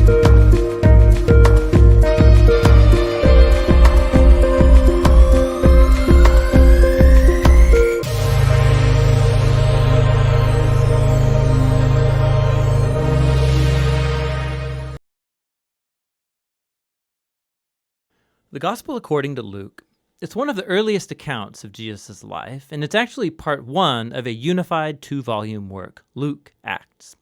The Gospel according to Luke. It's one of the earliest accounts of Jesus' life, and it's actually part one of a unified two-volume work, Luke Acts.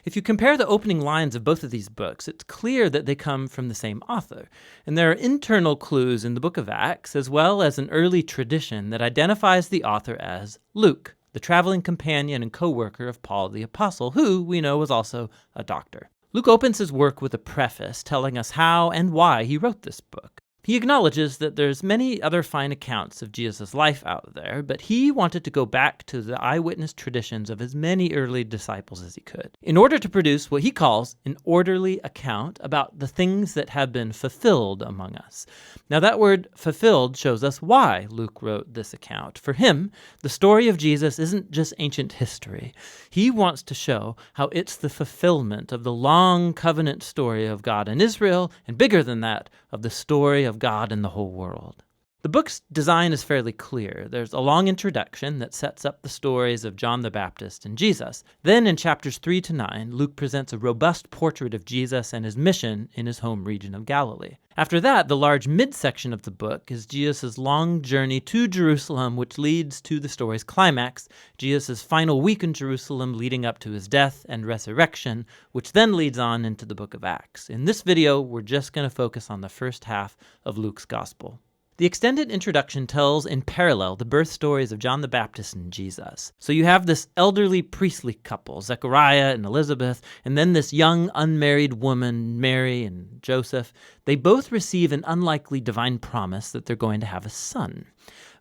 If you compare the opening lines of both of these books, it's clear that they come from the same author, and there are internal clues in the book of Acts, as well as an early tradition that identifies the author as Luke, the traveling companion and co-worker of Paul the Apostle, who we know was also a doctor. Luke opens his work with a preface telling us how and why he wrote this book. He acknowledges that there's many other fine accounts of Jesus' life out there, but he wanted to go back to the eyewitness traditions of as many early disciples as he could, in order to produce what he calls an orderly account about the things that have been fulfilled among us. Now that word fulfilled shows us why Luke wrote this account. For him, the story of Jesus isn't just ancient history. He wants to show how it's the fulfillment of the long covenant story of God and Israel, and bigger than that, of the story of God in the whole world. The book's design is fairly clear. There's a long introduction that sets up the stories of John the Baptist and Jesus. Then in chapters 3 to 9, Luke presents a robust portrait of Jesus and his mission in his home region of Galilee. After that, the large midsection of the book is Jesus' long journey to Jerusalem, which leads to the story's climax, Jesus' final week in Jerusalem leading up to his death and resurrection, which then leads on into the book of Acts. In this video, we're just going to focus on the first half of Luke's gospel. The extended introduction tells in parallel the birth stories of John the Baptist and Jesus. So you have this elderly priestly couple, Zechariah and Elizabeth, and then this young unmarried woman, Mary and Joseph. They both receive an unlikely divine promise that they're going to have a son.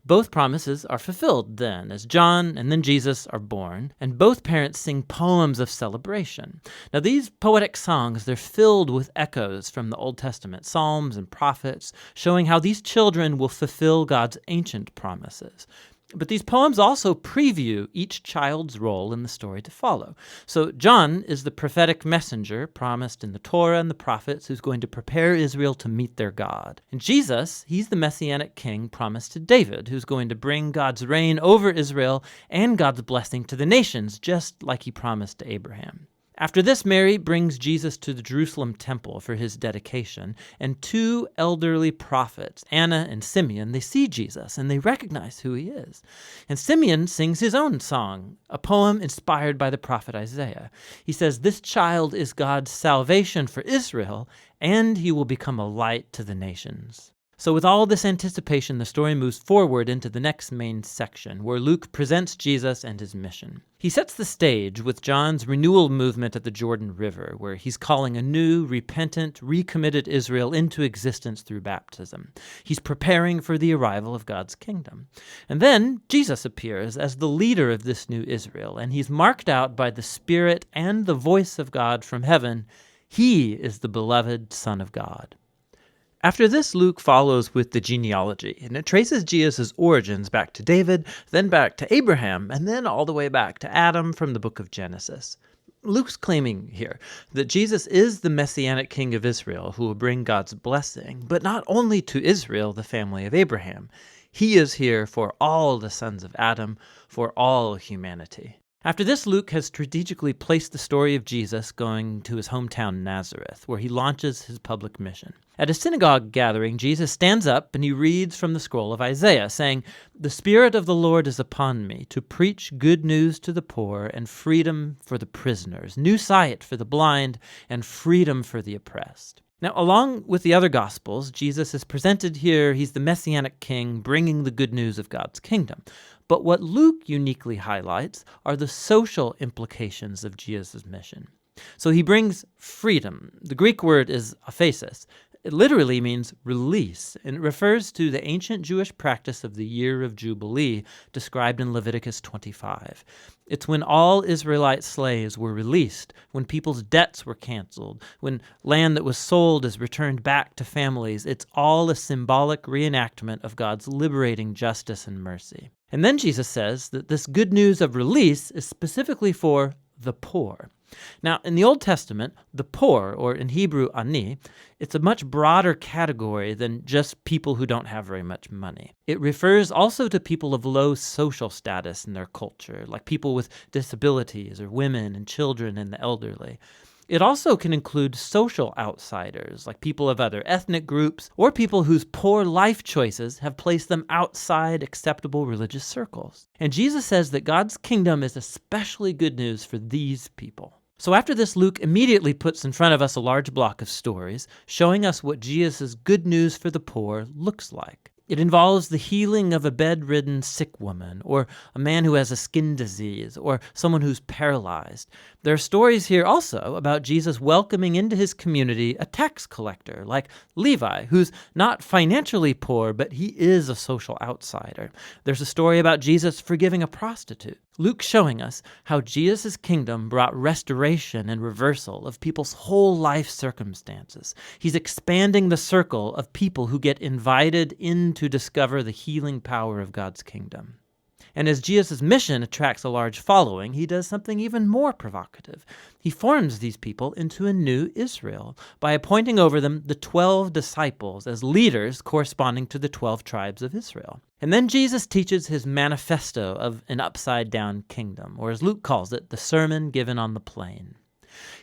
Both promises are fulfilled then, as John and then Jesus are born, and both parents sing poems of celebration. Now these poetic songs, they're filled with echoes from the Old Testament, Psalms and prophets, showing how these children will fulfill God's ancient promises. But these poems also preview each child's role in the story to follow. So John is the prophetic messenger promised in the Torah and the prophets who's going to prepare Israel to meet their God. And Jesus, he's the messianic king promised to David, who's going to bring God's reign over Israel and God's blessing to the nations, just like he promised to Abraham. After this, Mary brings Jesus to the Jerusalem temple for his dedication, and two elderly prophets, Anna and Simeon, they see Jesus and they recognize who he is. And Simeon sings his own song, a poem inspired by the prophet Isaiah. He says, "This child is God's salvation for Israel, and he will become a light to the nations." So with all this anticipation, the story moves forward into the next main section, where Luke presents Jesus and his mission. He sets the stage with John's renewal movement at the Jordan River, where he's calling a new, repentant, recommitted Israel into existence through baptism. He's preparing for the arrival of God's kingdom. And then Jesus appears as the leader of this new Israel, and he's marked out by the Spirit and the voice of God from heaven. He is the beloved Son of God. After this, Luke follows with the genealogy, and it traces Jesus' origins back to David, then back to Abraham, and then all the way back to Adam from the book of Genesis. Luke's claiming here that Jesus is the messianic king of Israel who will bring God's blessing, but not only to Israel, the family of Abraham. He is here for all the sons of Adam, for all humanity. After this, Luke has strategically placed the story of Jesus going to his hometown Nazareth, where he launches his public mission. At a synagogue gathering, Jesus stands up and he reads from the scroll of Isaiah, saying, "The Spirit of the Lord is upon me, to preach good news to the poor and freedom for the prisoners, new sight for the blind and freedom for the oppressed." Now, along with the other Gospels, Jesus is presented here, he's the Messianic King bringing the good news of God's kingdom. But what Luke uniquely highlights are the social implications of Jesus' mission. So he brings freedom. The Greek word is aphesis. It literally means release, and it refers to the ancient Jewish practice of the year of Jubilee described in Leviticus 25. It's when all Israelite slaves were released, when people's debts were canceled, when land that was sold is returned back to families. It's all a symbolic reenactment of God's liberating justice and mercy. And then Jesus says that this good news of release is specifically for the poor. Now, in the Old Testament, the poor, or in Hebrew, ani, it's a much broader category than just people who don't have very much money. It refers also to people of low social status in their culture, like people with disabilities or women and children and the elderly. It also can include social outsiders, like people of other ethnic groups, or people whose poor life choices have placed them outside acceptable religious circles. And Jesus says that God's kingdom is especially good news for these people. So after this, Luke immediately puts in front of us a large block of stories, showing us what Jesus' good news for the poor looks like. It involves the healing of a bedridden sick woman, or a man who has a skin disease, or someone who's paralyzed. There are stories here also about Jesus welcoming into his community a tax collector like Levi, who's not financially poor, but he is a social outsider. There's a story about Jesus forgiving a prostitute. Luke's showing us how Jesus' kingdom brought restoration and reversal of people's whole life circumstances. He's expanding the circle of people who get invited in to discover the healing power of God's kingdom. And as Jesus' mission attracts a large following, he does something even more provocative. He forms these people into a new Israel by appointing over them the 12 disciples as leaders corresponding to the 12 tribes of Israel. And then Jesus teaches his manifesto of an upside-down kingdom, or as Luke calls it, the sermon given on the plain.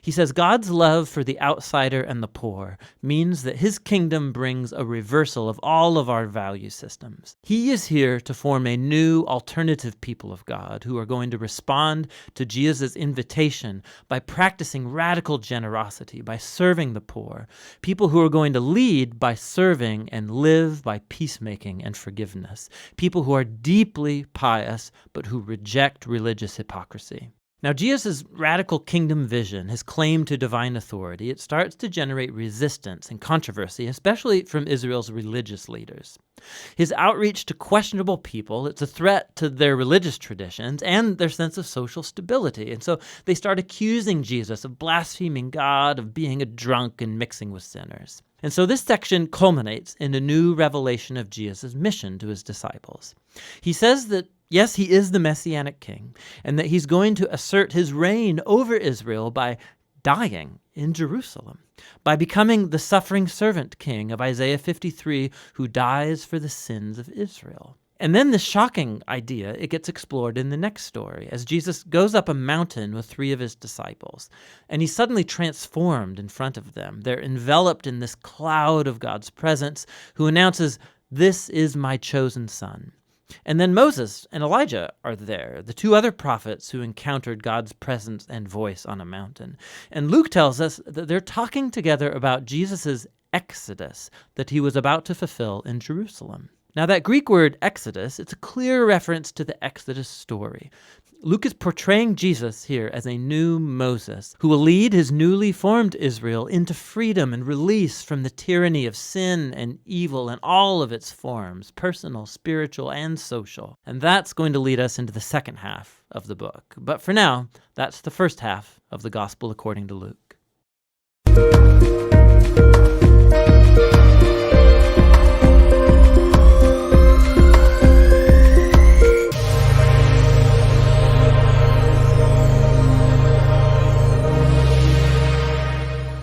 He says God's love for the outsider and the poor means that his kingdom brings a reversal of all of our value systems. He is here to form a new alternative people of God who are going to respond to Jesus' invitation by practicing radical generosity, by serving the poor. People who are going to lead by serving and live by peacemaking and forgiveness. People who are deeply pious but who reject religious hypocrisy. Now, Jesus' radical kingdom vision, his claim to divine authority, it starts to generate resistance and controversy, especially from Israel's religious leaders. His outreach to questionable people, it's a threat to their religious traditions and their sense of social stability. And so they start accusing Jesus of blaspheming God, of being a drunk and mixing with sinners. And so this section culminates in a new revelation of Jesus' mission to his disciples. He says that yes, he is the Messianic king, and that he's going to assert his reign over Israel by dying in Jerusalem, by becoming the suffering servant king of Isaiah 53, who dies for the sins of Israel. And then this shocking idea, it gets explored in the next story, as Jesus goes up a mountain with 3 of his disciples, and he's suddenly transformed in front of them. They're enveloped in this cloud of God's presence, who announces, "This is my chosen son." And then Moses and Elijah are there, the 2 other prophets who encountered God's presence and voice on a mountain. And Luke tells us that they're talking together about Jesus' exodus that he was about to fulfill in Jerusalem. Now that Greek word exodus, it's a clear reference to the Exodus story. Luke is portraying Jesus here as a new Moses who will lead his newly formed Israel into freedom and release from the tyranny of sin and evil in all of its forms, personal, spiritual, and social. And that's going to lead us into the second half of the book. But for now, that's the first half of the Gospel according to Luke.